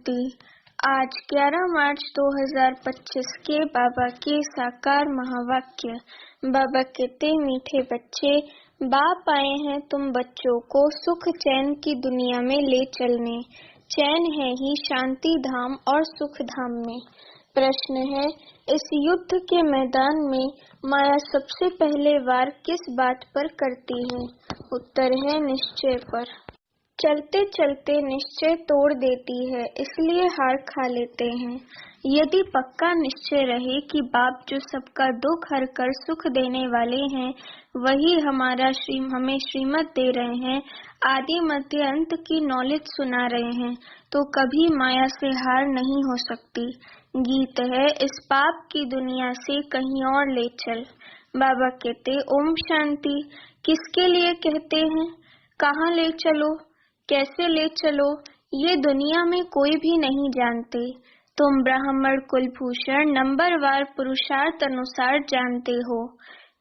शांति। आज 11 मार्च 2025 के बाबा के साकार महावाक्य। बाबा कहते, मीठे बच्चे, बाप आए हैं तुम बच्चों को सुख चैन की दुनिया में ले चलने। चैन है ही शांति धाम और सुख धाम में। प्रश्न है, इस युद्ध के मैदान में माया सबसे पहले वार किस बात पर करती है? उत्तर है निश्चय पर। चलते चलते निश्चय तोड़ देती है, इसलिए हार खा लेते हैं। यदि पक्का निश्चय रहे कि बाप जो सबका दुख हर कर सुख देने वाले हैं, वही हमें श्रीमत दे रहे हैं, आदि मध्य अंत की नॉलेज सुना रहे हैं, तो कभी माया से हार नहीं हो सकती। गीत है, इस पाप की दुनिया से कहीं और ले चल। बाबा कहते, ओम शांति। किसके लिए कहते हैं? कहाँ ले चलो, कैसे ले चलो, ये दुनिया में कोई भी नहीं जानते। तुम ब्राह्मण कुलभूषण नंबरवार पुरुषार्थ अनुसार जानते हो।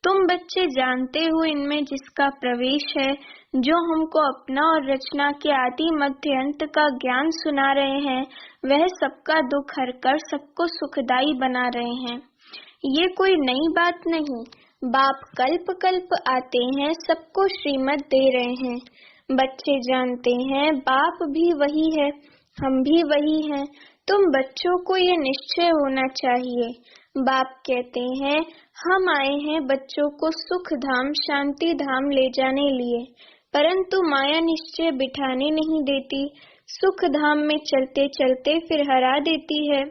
तुम बच्चे जानते हो इनमें जिसका प्रवेश है, जो हमको अपना और रचना के आदि मध्य अंत का ज्ञान सुना रहे हैं, वह सबका दुख हर कर सबको सुखदायी बना रहे हैं। ये कोई नई बात नहीं। बाप कल्प कल्प आते हैं, सबको श्रीमत दे रहे हैं। बच्चे जानते हैं बाप भी वही है, हम भी वही हैं। तुम बच्चों को ये निश्चय होना चाहिए। बाप कहते हैं, हम आए हैं बच्चों को सुख धाम शांति धाम ले जाने लिए, परंतु माया निश्चय बिठाने नहीं देती। सुख धाम में चलते चलते फिर हरा देती है।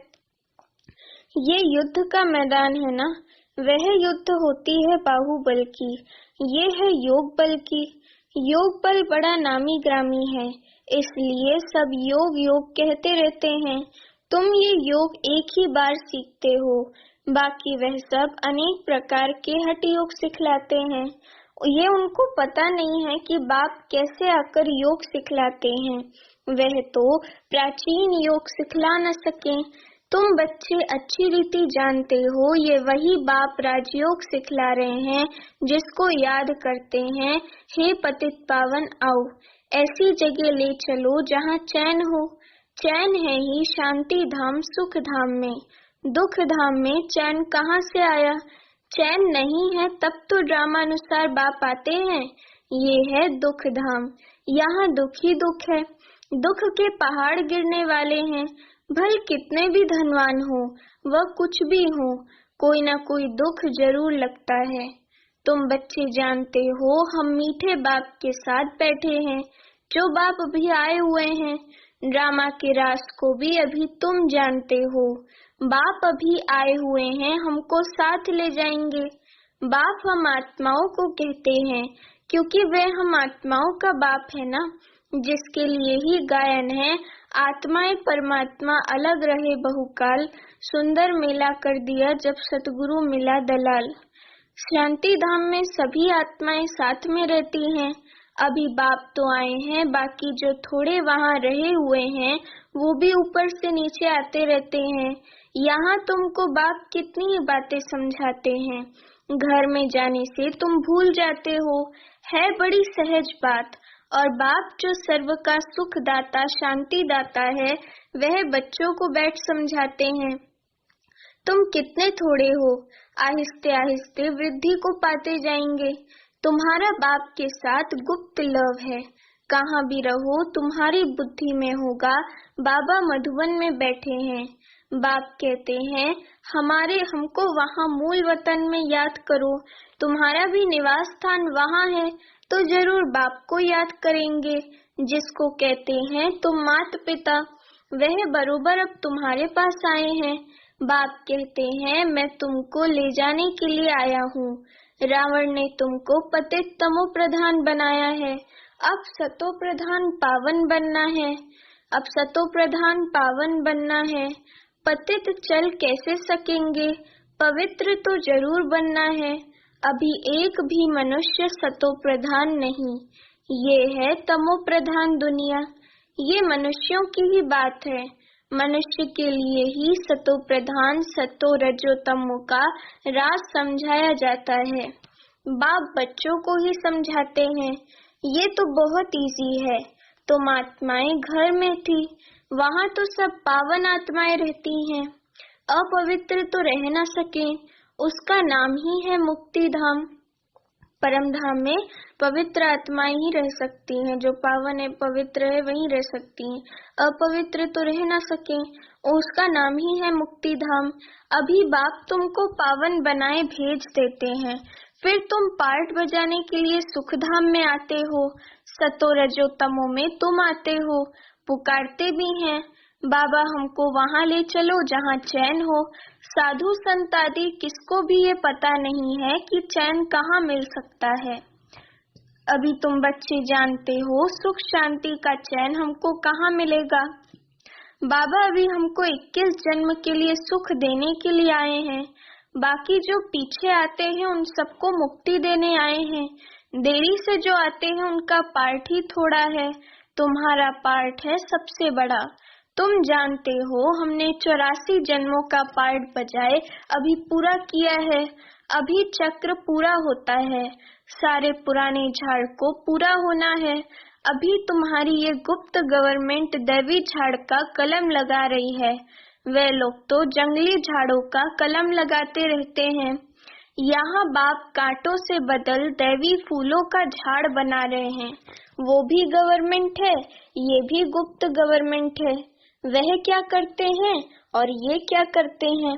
ये युद्ध का मैदान है ना, वह युद्ध होती है बाहुबल की, ये है योग बल की। योग बल बड़ा नामी ग्रामी है, इसलिए सब योग योग कहते रहते हैं। तुम ये योग एक ही बार सीखते हो, बाकी वह सब अनेक प्रकार के हठ योग सिखलाते हैं। ये उनको पता नहीं है कि बाप कैसे आकर योग सिखलाते हैं, वह तो प्राचीन योग सिखला न सके। तुम बच्चे अच्छी रीति जानते हो, ये वही बाप राजयोग सिखला रहे हैं, जिसको याद करते हैं, हे पतित पावन आओ, ऐसी जगह ले चलो जहाँ चैन हो। चैन है ही शांति धाम सुख धाम में। दुख धाम में चैन कहाँ से आया? चैन नहीं है तब तो ड्रामानुसार बाप आते हैं। ये है दुख धाम, यहाँ दुख ही दुख है। दुख के पहाड़ गिरने वाले हैं। भले कितने भी धनवान हो, वह कुछ भी हो, कोई न कोई दुख जरूर लगता है। तुम बच्चे जानते हो, हम मीठे बाप के साथ बैठे हैं, जो बाप अभी आए हुए हैं। ड्रामा के राज को भी अभी तुम जानते हो। बाप अभी आए हुए हैं, हमको साथ ले जाएंगे। बाप हम आत्माओं को कहते हैं, क्योंकि वह हम आत्माओं का बाप है ना, जिसके लिए ही गायन है, आत्माएं परमात्मा अलग रहे बहुकाल, सुंदर मेला कर दिया जब सतगुरु मिला दलाल। शांति धाम में सभी आत्माएं साथ में रहती हैं। अभी बाप तो आए हैं, बाकी जो थोड़े वहाँ रहे हुए हैं, वो भी ऊपर से नीचे आते रहते हैं। यहाँ तुमको बाप कितनी बातें समझाते हैं, घर में जाने से तुम भूल जाते हो, है बड़ी सहज बात। और बाप जो सर्व का सुख दाता शांति दाता है, वह बच्चों को बैठ समझाते हैं। तुम कितने थोड़े हो, आहिस्ते आहिस्ते वृद्धि को पाते जाएंगे। तुम्हारा बाप के साथ गुप्त लव है, कहाँ भी रहो तुम्हारी बुद्धि में होगा बाबा मधुबन में बैठे हैं। बाप कहते हैं, हमको वहाँ मूल वतन में याद करो, तुम्हारा भी निवास स्थान वहाँ है, तो जरूर बाप को याद करेंगे, जिसको कहते हैं तुम माता पिता, वह बरोबर अब तुम्हारे पास आए हैं। बाप कहते हैं, मैं तुमको ले जाने के लिए आया हूँ। रावण ने तुमको पतित तमो प्रधान बनाया है, अब सतो प्रधान पावन बनना है। अब सतो प्रधान पावन बनना है। पतित चल कैसे सकेंगे, पवित्र तो जरूर बनना है। अभी एक भी मनुष्य सतो प्रधान नहीं, ये है तमो प्रधान दुनिया। ये मनुष्यों की ही बात है। मनुष्य के लिए ही सतो प्रधान सतो रजो तमो का राज समझाया जाता है। बाप बच्चों को ही समझाते हैं। ये तो बहुत इजी है। तुम आत्माएं घर में थी, वहाँ तो सब पावन आत्माएं रहती हैं। अपवित्र तो रह न सके, उसका नाम ही है मुक्ति धाम। परम धाम में पवित्र आत्माएं ही रह सकती हैं, जो पावन है पवित्र है वही रह सकती हैं। अपवित्र तो रह ना सके, उसका नाम ही है मुक्ति धाम। अभी बाप तुमको पावन बनाए भेज देते हैं, फिर तुम पार्ट बजाने के लिए सुख धाम में आते हो। सतो रजो तमो में तुम आते हो, पुकारते भी हैं बाबा हमको वहाँ ले चलो जहाँ चैन हो। साधु संत आदि किसको भी ये पता नहीं है कि चैन कहाँ मिल सकता है। अभी तुम बच्चे जानते हो सुख शांति का चैन हमको कहाँ मिलेगा। बाबा अभी हमको 21 जन्म के लिए सुख देने के लिए आए हैं, बाकी जो पीछे आते हैं उन सबको मुक्ति देने आए हैं। देरी से जो आते हैं उनका पार्ट ही थोड़ा है, तुम्हारा पार्ट है सबसे बड़ा। तुम जानते हो हमने 84 जन्मों का पार्ट बजाए अभी पूरा किया है। अभी चक्र पूरा होता है, सारे पुराने झाड़ को पूरा होना है। अभी तुम्हारी ये गुप्त गवर्नमेंट दैवी झाड़ का कलम लगा रही है, वे लोग तो जंगली झाड़ों का कलम लगाते रहते हैं। यहाँ बाप कांटों से बदल दैवी फूलों का झाड़ बना रहे हैं, वो भी गवर्नमेंट है, ये भी गुप्त गवर्नमेंट है। वह क्या करते हैं और ये क्या करते हैं,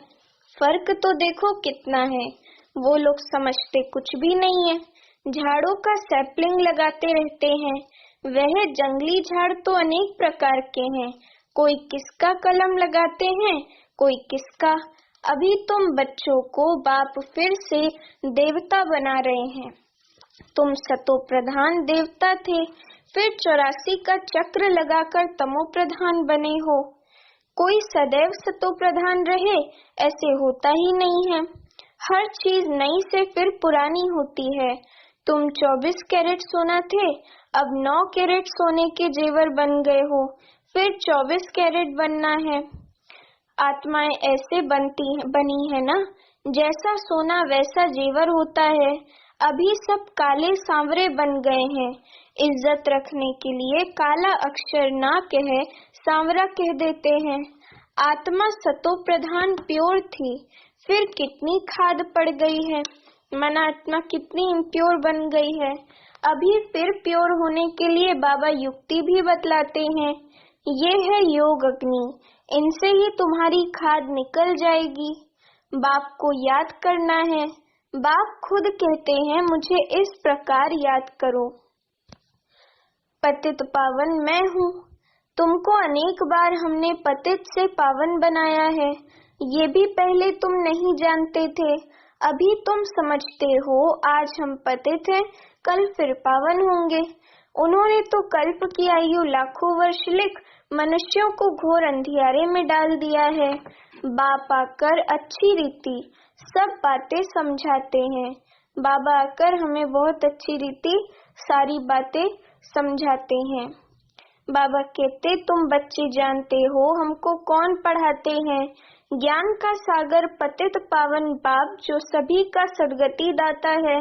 फर्क तो देखो कितना है। वो लोग समझते कुछ भी नहीं है, झाड़ों का सैपलिंग लगाते रहते हैं। वह जंगली झाड़ तो अनेक प्रकार के हैं, कोई किसका कलम लगाते हैं, कोई किसका। अभी तुम बच्चों को बाप फिर से देवता बना रहे हैं। तुम सतो प्रधान देवता थे, फिर 84 का चक्र लगाकर तमो प्रधान बने हो। कोई सदैव सतो प्रधान रहे ऐसे होता ही नहीं है, हर चीज नई से फिर पुरानी होती है। तुम 24 कैरेट सोना थे, अब 9 कैरेट सोने के जेवर बन गए हो, फिर 24 कैरेट बनना है। आत्माएं ऐसे बनी है ना, जैसा सोना वैसा जेवर होता है। अभी सब काले सांवरे बन गए हैं, इज्जत रखने के लिए काला अक्षर ना कहे सांवरा कह देते हैं। आत्मा सतो प्रधान प्योर थी, फिर कितनी खाद पड़ गई है, मन आत्मा कितनी इम्प्योर बन गई है। अभी फिर प्योर होने के लिए बाबा युक्ति भी बतलाते हैं। ये है योग अग्नि, इनसे ही तुम्हारी खाद निकल जाएगी। बाप को याद करना है, बाप खुद कहते हैं मुझे इस प्रकार याद करो। पतित पावन मैं हूँ, तुमको अनेक बार हमने पतित से पावन बनाया है, ये भी पहले तुम नहीं जानते थे, अभी तुम समझते हो। आज हम पतित हैं, कल फिर पावन होंगे। उन्होंने तो कल्प की आयु लाखों वर्ष लिख मनुष्यों को घोर अंधियारे में डाल दिया है। बाप आकर अच्छी रीति सब बातें समझाते हैं। बाबा आकर हमें बहुत अच्छी रीति सारी बातें समझाते हैं। बाबा कहते तुम बच्चे जानते हो हमको कौन पढ़ाते हैं। ज्ञान का सागर पतित पावन बाप जो सभी का सदगति दाता है।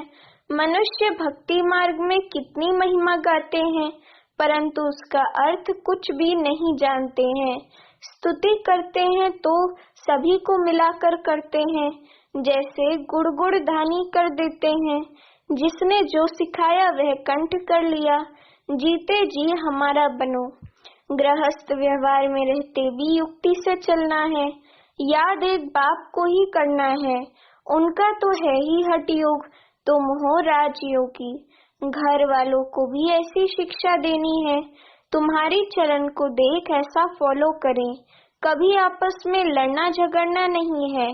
मनुष्य भक्ति मार्ग में कितनी महिमा गाते हैं, परंतु उसका अर्थ कुछ भी नहीं जानते हैं। स्तुति करते हैं तो सभी को मिलाकर करते हैं, जैसे गुड़ गुड़ धानी कर देते हैं। जिसने जो सिखाया वह कंठ कर लिया, जीते जी हमारा बनो। गृहस्थ व्यवहार में रहते भी युक्ति से चलना है, याद एक बाप को ही करना है। उनका तो है ही हठ योग, तुम हो राजयोगी। घर वालों को भी ऐसी शिक्षा देनी है, तुम्हारी चरण को देख ऐसा फॉलो करें। कभी आपस में लड़ना झगड़ना नहीं है,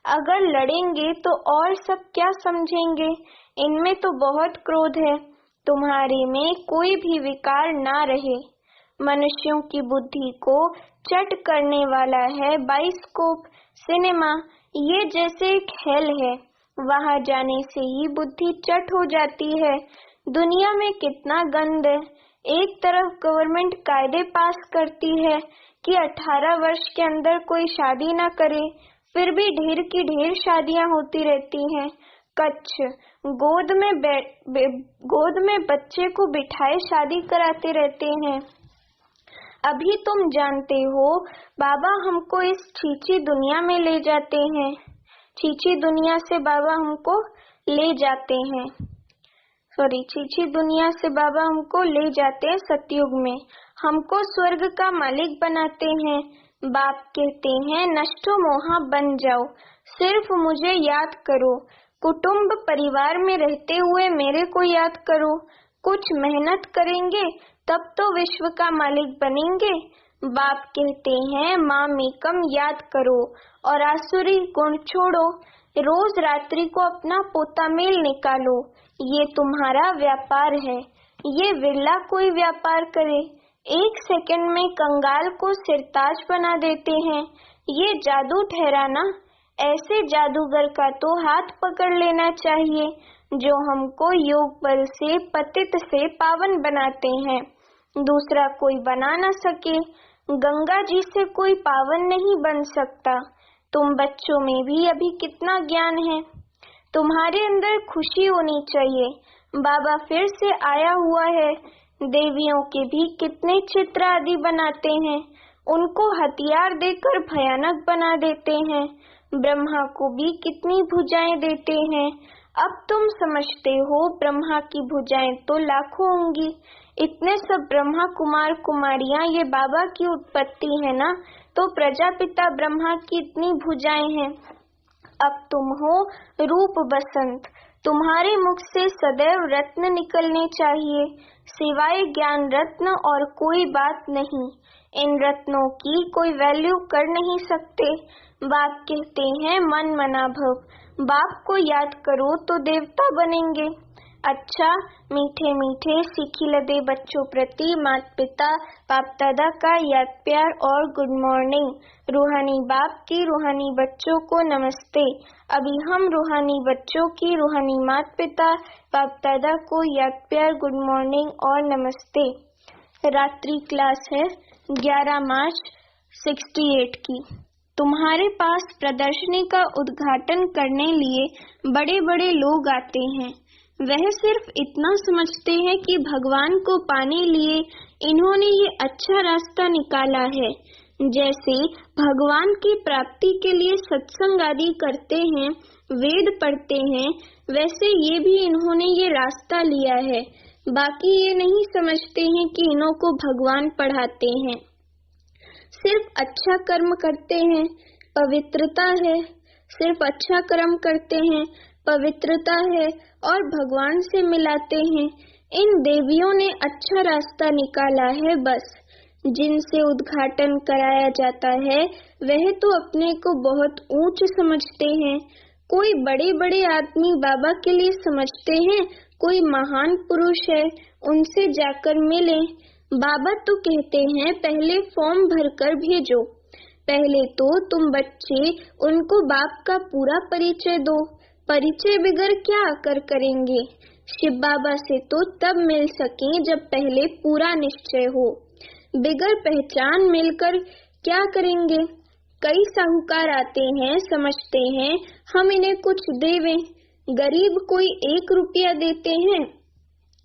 अगर लड़ेंगे तो और सब क्या समझेंगे। इनमें तो बहुत क्रोध है, तुम्हारे में कोई भी विकार ना रहे। मनुष्यों की बुद्धि को चट करने वाला है बाइस्कोप सिनेमा, ये जैसे एक हेल है, वहाँ जाने से ही बुद्धि चट हो जाती है। दुनिया में कितना गंद है, एक तरफ गवर्नमेंट कायदे पास करती है कि 18 वर्ष के अंदर कोई शादी ना करे, फिर भी ढेर की ढेर शादियां होती रहती हैं। कच्छ गोद में बच्चे को बिठाए शादी कराते रहते हैं। अभी तुम जानते हो बाबा हमको इस छीछी दुनिया में ले जाते हैं, छीछी दुनिया से बाबा हमको ले जाते हैं, छीछी दुनिया से बाबा हमको ले जाते हैं सतयुग में, हमको स्वर्ग का मालिक बनाते हैं। बाप कहते हैं नष्टो मोहा बन जाओ, सिर्फ मुझे याद करो, कुटुंब परिवार में रहते हुए मेरे को याद करो, कुछ मेहनत करेंगे तब तो विश्व का मालिक बनेंगे। बाप कहते हैं मामेकम याद करो और आसुरी गुण छोड़ो, रोज रात्रि को अपना पोता मेल निकालो, ये तुम्हारा व्यापार है, ये विरला कोई व्यापार करे। एक सेकंड में कंगाल को सिरताज बना देते हैं, ये जादू ठहराना। ऐसे जादूगर का तो हाथ पकड़ लेना चाहिए जो हमको योग बल से पतित से पावन बनाते हैं, दूसरा कोई बना न सके। गंगा जी से कोई पावन नहीं बन सकता। तुम बच्चों में भी अभी कितना ज्ञान है, तुम्हारे अंदर खुशी होनी चाहिए। बाबा फिर से आया हुआ है, देवियों के भी कितने चित्र आदि बनाते हैं, उनको हथियार देकर भयानक बना देते हैं, ब्रह्मा को भी कितनी भुजाएं देते हैं। अब तुम समझते हो ब्रह्मा की भुजाएं तो लाखों होंगी, इतने सब ब्रह्मा कुमार कुमारियां ये बाबा की उत्पत्ति है ना, तो प्रजापिता ब्रह्मा की इतनी भुजाएं हैं। अब तुम हो रूप बसंत, तुम्हारे मुख से सदैव रत्न निकलने चाहिए, सिवाय ज्ञान रत्न और कोई बात नहीं। इन रत्नों की कोई वैल्यू कर नहीं सकते। बाप कहते हैं मन मना भव, बाप को याद करो तो देवता बनेंगे। अच्छा मीठे मीठे सिखिलदे बच्चों प्रति माता पिता बाप दादा का याद प्यार और गुड मॉर्निंग। रूहानी बाप की रूहानी बच्चों को नमस्ते। अभी हम रूहानी बच्चों की रूहानी माता पिता बाप दादा को याद प्यार गुड मॉर्निंग और नमस्ते। रात्रि क्लास है 11 मार्च 68 की। तुम्हारे पास प्रदर्शनी का उद्घाटन करने लिए बड़े बड़े लोग आते हैं, वह सिर्फ इतना समझते हैं कि भगवान को पाने लिए इन्होंने ये अच्छा रास्ता निकाला है। जैसे भगवान की प्राप्ति के लिए सत्संग आदि करते हैं, वेद पढ़ते हैं, वैसे ये भी इन्होंने ये रास्ता लिया है। बाकी ये नहीं समझते हैं कि इन्हों को भगवान पढ़ाते हैं, सिर्फ अच्छा कर्म करते हैं, पवित्रता है, सिर्फ अच्छा कर्म करते हैं, पवित्रता है और भगवान से मिलाते हैं। इन देवियों ने अच्छा रास्ता निकाला है, बस जिनसे उद्घाटन कराया जाता है वह तो अपने को बहुत ऊंच समझते हैं। कोई बड़े बड़े आदमी बाबा के लिए समझते हैं, कोई महान पुरुष है, उनसे जाकर मिले। बाबा तो कहते हैं पहले फॉर्म भरकर भेजो, पहले तो तुम बच्चे उनको बाप का पूरा परिचय दो। परिचय बिगर क्या आकर करेंगे? शिव बाबा से तो तब मिल सके जब पहले पूरा निश्चय हो, बिगर पहचान मिलकर क्या करेंगे? कई साहूकार आते हैं, समझते हैं हम इन्हें कुछ देवें। गरीब कोई 1 रुपया देते हैं,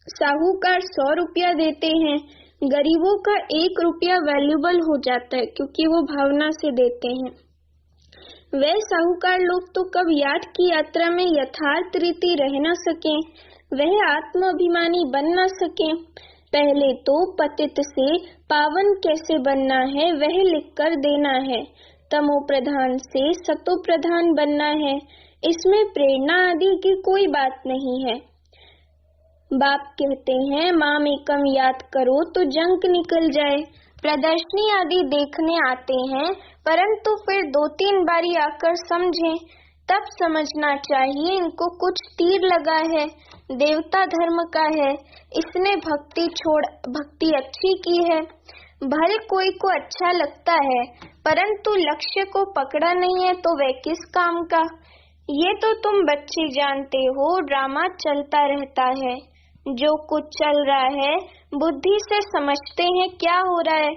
साहूकार 100 रुपया देते हैं। गरीबों का 1 रुपया वैल्यूबल हो जाता है क्योंकि वो भावना से देते हैं। वे साहूकार लोग तो कब याद की यात्रा में यथार्थ रीति रह न सके, वह आत्माभिमानी बन न सके। पहले तो पतित से पावन कैसे बनना है वह लिख कर देना है, तमो प्रधान से सतो प्रधान बनना है, इसमें प्रेरणा आदि की कोई बात नहीं है। बाप कहते हैं माम एकम याद करो तो जंक निकल जाए। प्रदर्शनी आदि देखने आते हैं, परंतु फिर 2-3 बारी आकर समझें, तब समझना चाहिए इनको कुछ तीर लगा है, देवता धर्म का है, इसने भक्ति छोड़ भक्ति अच्छी की है। भले कोई को अच्छा लगता है, परंतु लक्ष्य को पकड़ा नहीं है तो वह किस काम का? ये तो तुम बच्चे जानते हो, ड्रामा चलता रहता है। जो कुछ चल रहा है बुद्धि से समझते हैं क्या हो रहा है।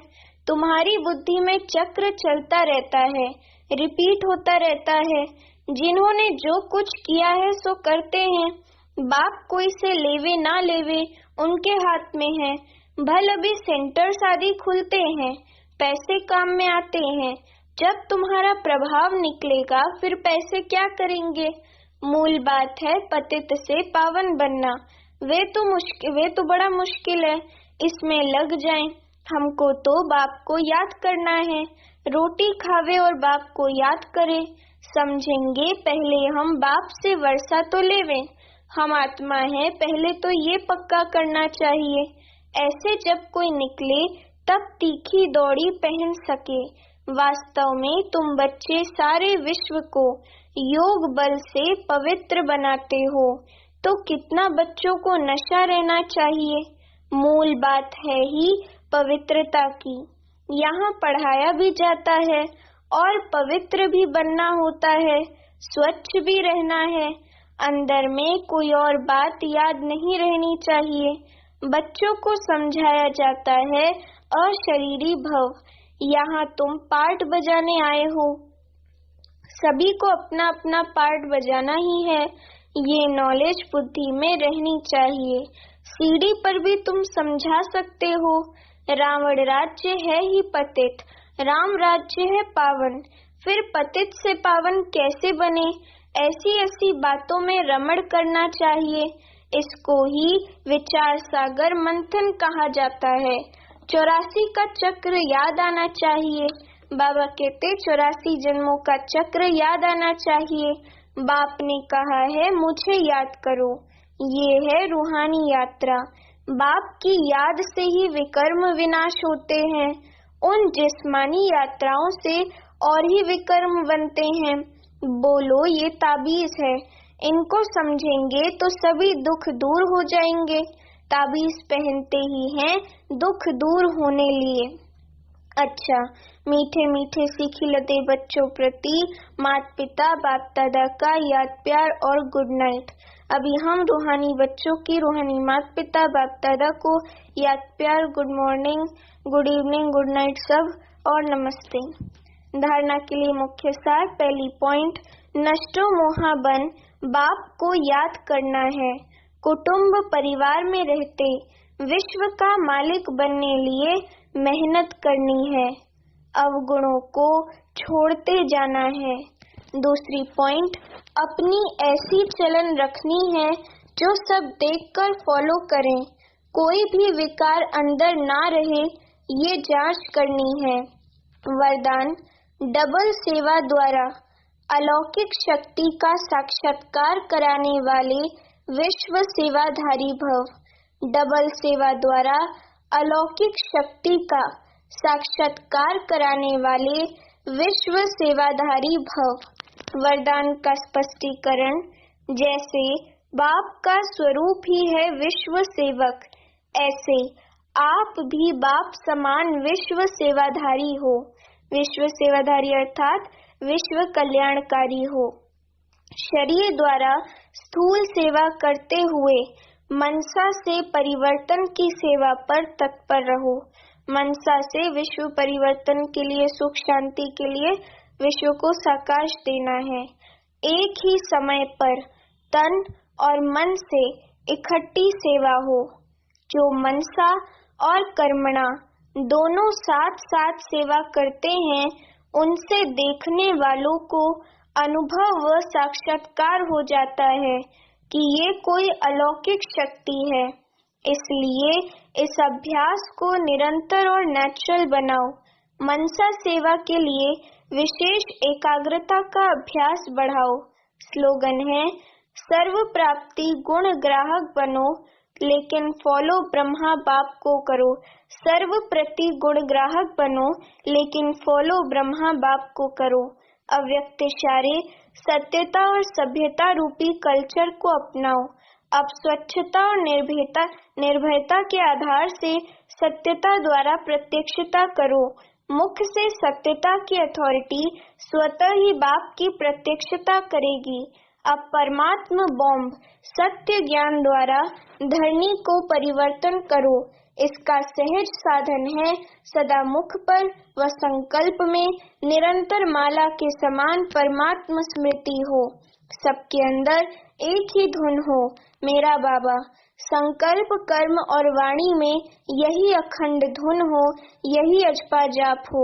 तुम्हारी बुद्धि में चक्र चलता रहता है, रिपीट होता रहता है। जिन्होंने जो कुछ किया है सो करते हैं। बाप कोई से लेवे ना लेवे उनके हाथ में है। भल अभी सेंटर्स आदि खुलते हैं, पैसे काम में आते हैं। जब तुम्हारा प्रभाव निकलेगा फिर पैसे क्या करेंगे? मूल बात है पतित से पावन बनना। वे तो बड़ा मुश्किल है, इसमें लग जाएं। हमको तो बाप को याद करना है। रोटी खावे और बाप को याद करे। समझेंगे पहले हम बाप से वर्षा तो लेवें। हम आत्मा है, पहले तो ये पक्का करना चाहिए। ऐसे जब कोई निकले तब तीखी दौड़ी पहन सके। वास्तव में तुम बच्चे सारे विश्व को योग बल से पवित्र बनाते हो, तो कितना बच्चों को नशा रहना चाहिए। मूल बात है ही पवित्रता की। यहाँ पढ़ाया भी जाता है और पवित्र भी बनना होता है, स्वच्छ भी रहना है। अंदर में कोई और बात याद नहीं रहनी चाहिए। बच्चों को समझाया जाता है अशरीरी भव। यहाँ तुम पार्ट बजाने आए हो, सभी को अपना अपना पार्ट बजाना ही है। ये नॉलेज बुद्धि में रहनी चाहिए। सीढ़ी पर भी तुम समझा सकते हो। रावण राज्य है ही पतित, राम राज्य है पावन। फिर पतित से पावन कैसे बने? ऐसी बातों में रमण करना चाहिए। इसको ही विचार सागर मंथन कहा जाता है। 84 का चक्र याद आना चाहिए। बाबा कहते 84 जन्मों का चक्र याद आना चाहिए। बाप ने कहा है मुझे याद करो। ये है रूहानी यात्रा। बाप की याद से ही विकर्म विनाश होते हैं। उन जिस्मानी यात्राओं से और ही विकर्म बनते हैं। बोलो ये ताबीज है, इनको समझेंगे तो सभी दुख दूर हो जाएंगे। ताबीज पहनते ही हैं दुख दूर होने लिए। अच्छा, मीठे मीठे सिखिलते बच्चों प्रति माता पिता बाप दादा का याद प्यार और गुड नाइट। अभी हम रूहानी बच्चों की रूहानी माता पिता बाप दादा को याद प्यार, good morning, good evening, good night सब और नमस्ते। धारणा के लिए मुख्य सार। पहली पॉइंट, नष्टो मोहाबन बाप को याद करना है। कुटुंब परिवार में रहते विश्व का मालिक बनने लिए मेहनत करनी है। अवगुणों को छोड़ते जाना है। दूसरी पॉइंट, अपनी ऐसी चलन रखनी है जो सब देखकर फॉलो करें। कोई भी विकार अंदर ना रहे, ये जांच करनी है। वरदान, डबल सेवा द्वारा अलौकिक शक्ति का साक्षात्कार कराने वाले विश्व सेवाधारी भव। डबल सेवा द्वारा अलौकिक शक्ति का साक्षात्कार कराने वाले विश्व सेवाधारी भव। वरदान का स्पष्टीकरण, जैसे बाप का स्वरूप ही है विश्व सेवक, ऐसे आप भी बाप समान विश्व सेवाधारी हो। विश्व सेवाधारी अर्थात विश्व कल्याणकारी हो। शरीर द्वारा स्थूल सेवा करते हुए मनसा से परिवर्तन की सेवा पर तत्पर रहो। मनसा से विश्व परिवर्तन के लिए, सुख शांति के लिए विश्व को साकाश देना है। एक ही समय पर तन और मन से इकट्ठी सेवा हो। जो मनसा और कर्मणा दोनों साथ साथ सेवा करते हैं, उनसे देखने वालों को अनुभव व साक्षात्कार हो जाता है कि ये कोई अलौकिक शक्ति है। इसलिए इस अभ्यास को निरंतर और नेचुरल बनाओ। मनसा सेवा के लिए विशेष एकाग्रता का अभ्यास बढ़ाओ। स्लोगन है, सर्व प्राप्ति गुण ग्राहक बनो, लेकिन फॉलो ब्रह्मा बाप को करो। सर्व प्रति गुण ग्राहक बनो, लेकिन फॉलो ब्रह्मा बाप को करो। अव्यक्त इशारे, सत्यता और सभ्यता रूपी कल्चर को अपनाओ। अब स्वच्छता और निर्भयता के आधार से सत्यता द्वारा प्रत्यक्षता करो। मुख से सत्यता की अथॉरिटी स्वतः ही बाप की प्रत्यक्षता करेगी। अब परमात्मा बॉम्ब सत्य ज्ञान द्वारा धरनी को परिवर्तन करो। इसका सहज साधन है सदा मुख पर व संकल्प में निरंतर माला के समान परमात्मा स्मृति हो। सबके अंदर एक ही धुन हो, मेरा बाबा। संकल्प, कर्म और वाणी में यही अखंड धुन हो, यही अजपा जाप हो।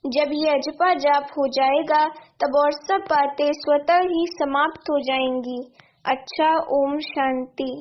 जब ये अजपा जाप हो जाएगा तब और सब बातें स्वतः ही समाप्त हो जाएंगी। अच्छा, ओम शांति।